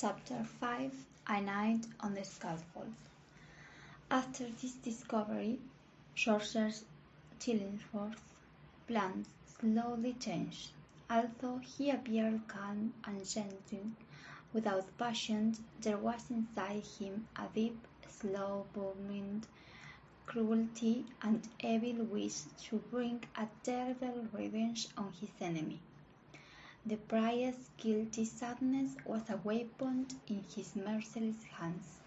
Chapter 5 A Night on the Scaffold. After this discovery, Sorcerer Chillingsworth's plans slowly changed. Although he appeared calm and gentle, without passion, there was inside him a deep, slow-burning cruelty and evil wish to bring a terrible revenge on his enemy. The priest's guilty sadness was a weapon in his merciless hands.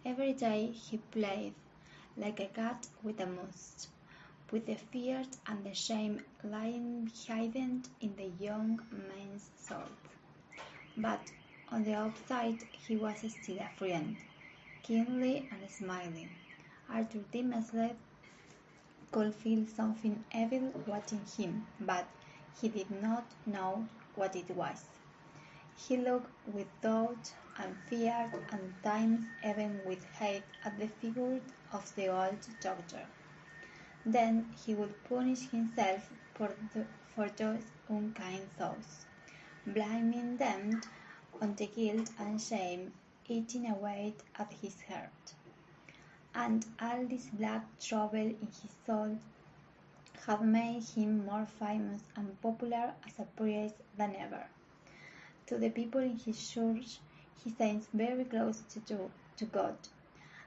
Every day he played like a cat with a mouse, with the fear and the shame lying hidden in the young man's soul. But on the outside he was still a friend, kindly and smiling. Arthur Dimmeslet could feel something evil watching him, but he did not know what it was. He looked with doubt and fear and times even with hate at the figure of the old doctor. Then he would punish himself for those unkind thoughts, blaming them on the guilt and shame eating away at his heart. And all this black trouble in his soul had made him more famous and popular as a priest than ever. To the people in his church, he seems very close to God,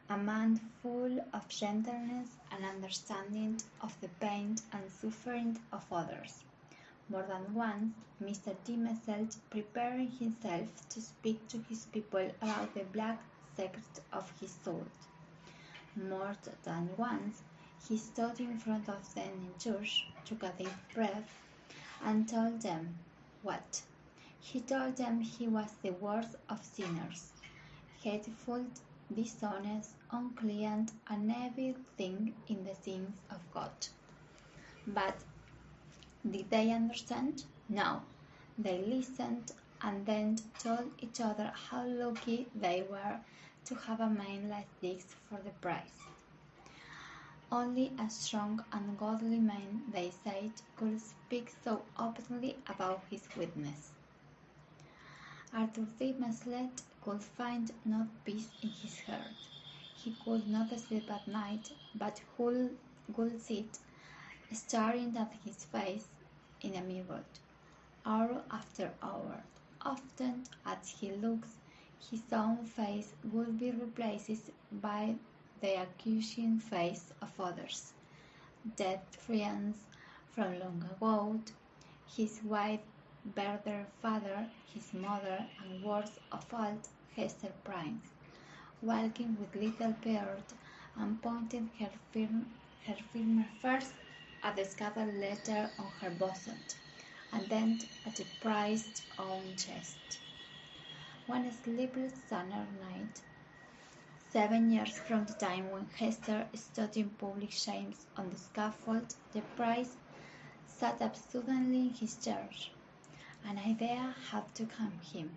a man full of gentleness and understanding of the pain and suffering of others. More than once, Mr. Dimmesselt preparing himself to speak to his people about the black secret of his soul. More than once, he stood in front of them in church, took a deep breath, and told them what? He told them he was the worst of sinners, hateful, dishonest, unclean, and everything in the sins of God. But did they understand? No. They listened and then told each other how lucky they were to have a man like this for the priest. Only a strong and godly man, they said, could speak so openly about his weakness. Arthur Dimmeslet could find no peace in his heart. He could not sleep at night, but would sit staring at his face in a mirror, hour after hour. Often, as he looks, his own face would be replaced by the accusing face of others, dead friends from long ago, his wife, brother, father, his mother, and worst of all, Hester Prynne, walking with little beard and pointing her finger first at the scattered letter on her bosom, and then at the priest's own chest. One sleepless summer night, 7 years from the time when Hester stood in public shame on the scaffold, the priest sat up suddenly in his chair. An idea had to come him.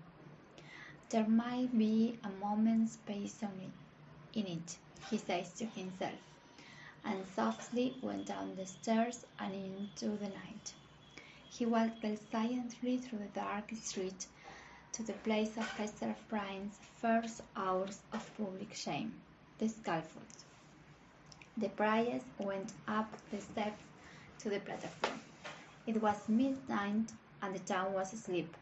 There might be a moment's space in it, he says to himself, and softly went down the stairs and into the night. He walked silently through the dark street to the place of Hester Prynne's first hours of public shame, the scaffold. The priest went up the steps to the platform. It was midnight and the town was asleep.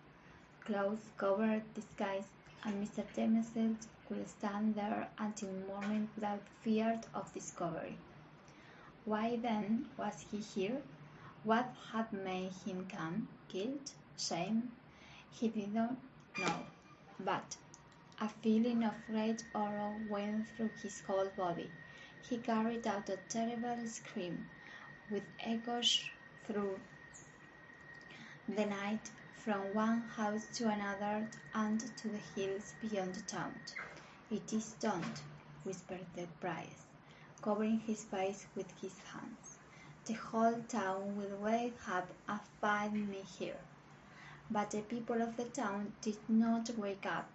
Clothes covered the skies, and Mr. Dimmesselt could stand there until morning without fear of discovery. Why then was he here? What had made him come? Guilt? Shame? He did not know, but a feeling of great horror went through his whole body. He carried out a terrible scream, with echoes through the night, from one house to another and to the hills beyond the town. "It is done," whispered the priest, covering his face with his hands. "The whole town will wake up and find me here." But the people of the town did not wake up,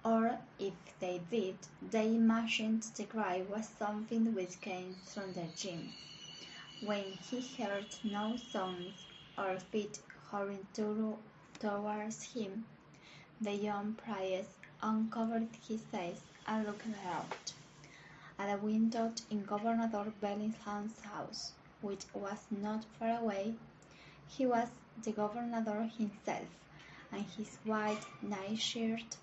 or if they did, they imagined the cry was something which came from their dreams. When he heard no sounds or feet hurrying towards him, the young priest uncovered his face and looked out. At a window in Governor Bellingham's house, which was not far away, he was the governor himself, and his white nightshirt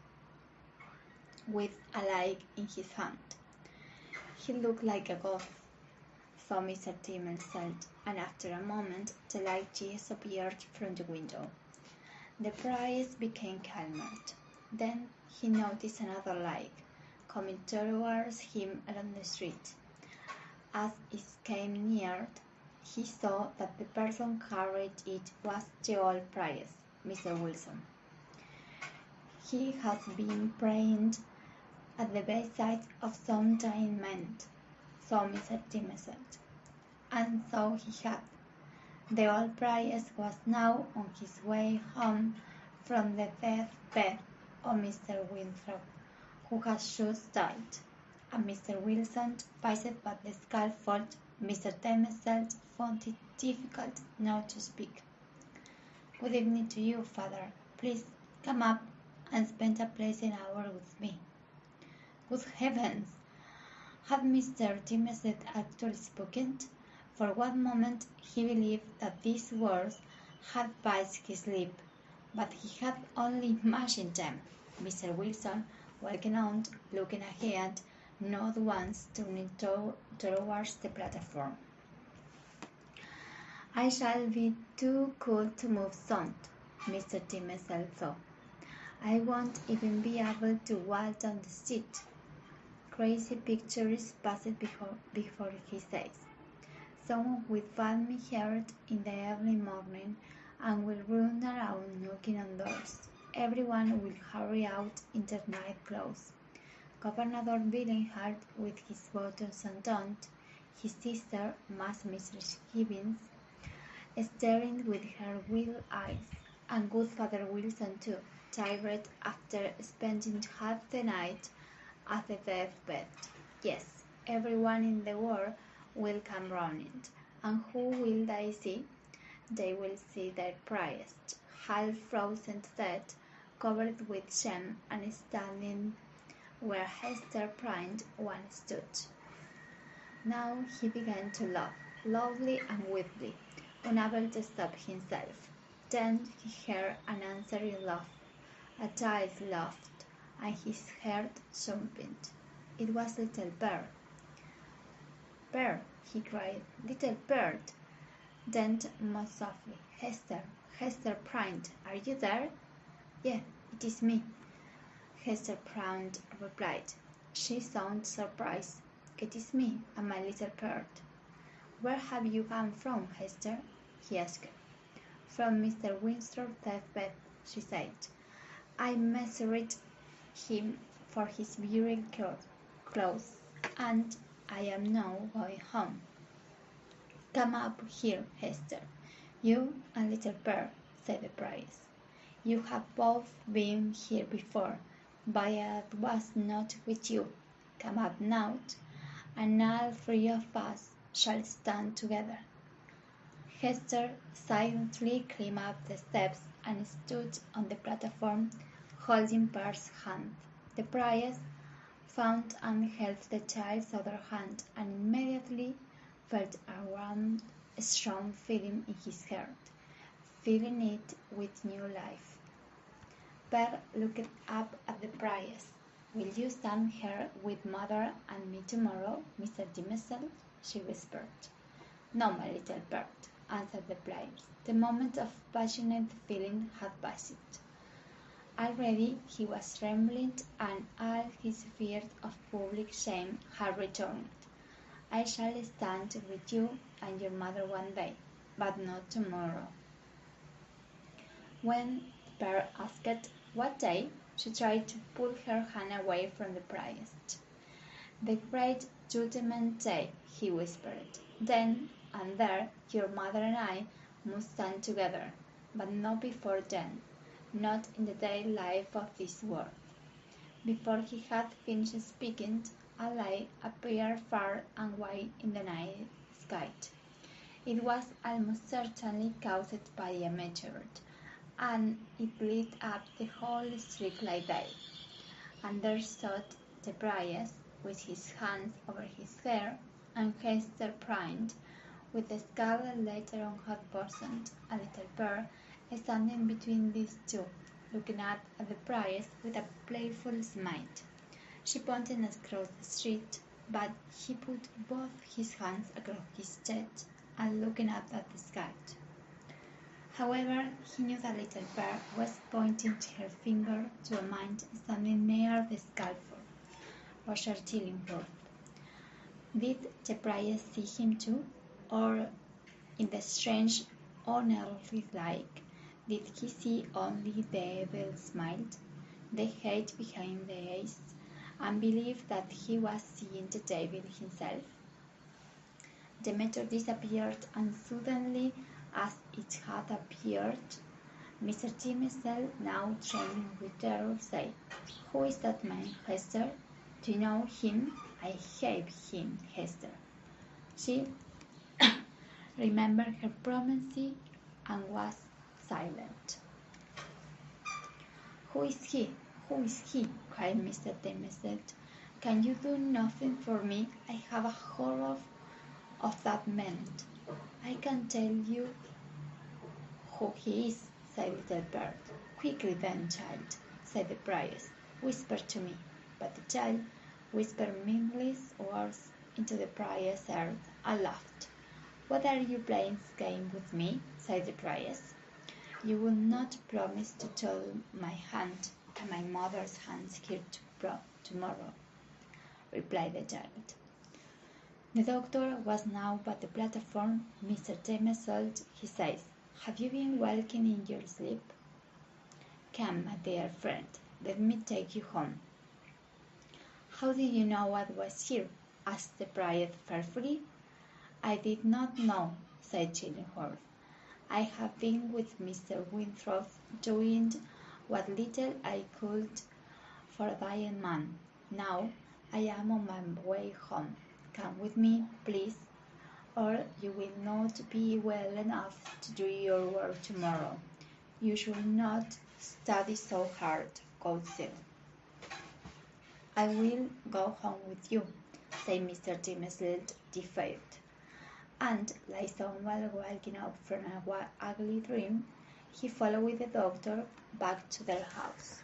with a light in his hand. He looked like a ghost, thought Mr. Timmins said, and after a moment the light disappeared from the window. The priest became calmer. Then he noticed another light coming towards him along the street. As it came near, he saw that the person carried it was the old priest, Mr. Wilson. He had been praying at the bedside of some dying man, thought Mr. Timmins said. And so he had. The old priest was now on his way home from the deathbed of Mr. Winthrop, who had just died, and Mr. Wilson paced by the scaffold. Mr. Timmins found it difficult not to speak. "Good evening to you, Father. Please come up and spend a pleasant hour with me." Good heavens! Had Mr. Timmins actually spoken? For one moment he believed that these words had passed his lips, but he had only imagined them. Mr. Wilson walking on, looking ahead, not once turning towards the platform. "I shall be too cold to move soon," Mr. Timmins thought. "I won't even be able to walk down the street." Crazy pictures passed before his eyes. Someone will find me here in the early morning and will run around knocking on doors. Everyone will hurry out in their night clothes. Governor Billingham with his buttons undone, his sister, Mrs. Gibbons, staring with her wild eyes, and good Father Wilson too, tired after spending half the night at the deathbed. Yes, everyone in the world will come running, and who will they see? They will see their priest, half frozen to death, covered with shame, and standing where Hester Prynne once stood. Now he began to laugh, loudly and wildly, unable to stop himself. Then he heard an answering laugh, a child laughed, and his heart jumped. It was little Bird. "Bird," he cried, "little Bird!" Then more softly, Hester Prynne, are you there?" "Yes, it is me," Hester Prynne replied. She sounded surprised. "It is me and my little Bird." "Where have you come from, Hester?" he asked. "From Mr. Winthrop's deathbed," she said. "I measured him for his burial clothes, and I am now going home." "Come up here, Hester, you and little Bird," said the priest. "You have both been here before, but I was not with you. Come up now, and all three of us shall stand together." Hester silently climbed up the steps and stood on the platform, holding Bird's hand. The priest found and held the child's other hand, and immediately felt a warm, strong feeling in his heart, filling it with new life. Bird looked up at the priest. "Will you stand here with Mother and me tomorrow, Mr. Dimsel?" she whispered. "No, my little Bird," answered the priest. The moment of passionate feeling had passed. Already he was trembling, and all his fear of public shame had returned. "I shall stand with you and your mother one day, but not tomorrow." When Bird asked what day, she tried to pull her hand away from the priest. "The great judgment day," he whispered. "Then and there your mother and I must stand together, but not before then, not in the daily life of this world." Before he had finished speaking, a light appeared far and wide in the night sky. It was almost certainly caused by a meteor, and it lit up the whole street like day. understood the priest with his hands over his hair, and Hester primed with the scarlet letter on her bosom, a little bird standing between these two, looking up at the priest with a playful smile. She pointed across the street, but he put both his hands across his chest and looking up at the sky. However, he knew the little bird was pointing her finger to a man standing near the scaffold, Roger Chillingworth. Did the priest see him too, or, in the strange, unearthly light, did he see only the evil smile, the hate behind the eyes, and believe that he was seeing the devil himself? The matter disappeared, and suddenly, as it had appeared, Mr. Timesdale, now trembling with terror, said, "Who is that man, Hester? Do you know him? I hate him, Hester." She remembered her promise and was silent. "Who is he? Who is he?" cried Mr. Timesdale. "Can you do nothing for me? I have a horror of that man." "I can tell you who he is," said little bird. "Quickly then, child," said the priest. "Whisper to me." But the child whispered meaningless words into the priest's ear and laughed. "What are you playing game with me?" said the priest. "You will not promise to tell my hand and my mother's hands here tomorrow," replied the child. The doctor was now by the platform. "Mr. Timesdale," he said, "have you been walking in your sleep? Come, my dear friend, let me take you home." "How did you know I was here?" asked the priest fearfully. "I did not know," said Chillingworth. "I have been with Mr. Winthrop doing what little I could for a dying man. Now I am on my way home. Come with me, please, or you will not be well enough to do your work tomorrow. You should not study so hard, Cousin." "I will go home with you," said Mr. Timesdale, defiant. And, like someone waking up from an ugly dream, he followed the doctor back to their house.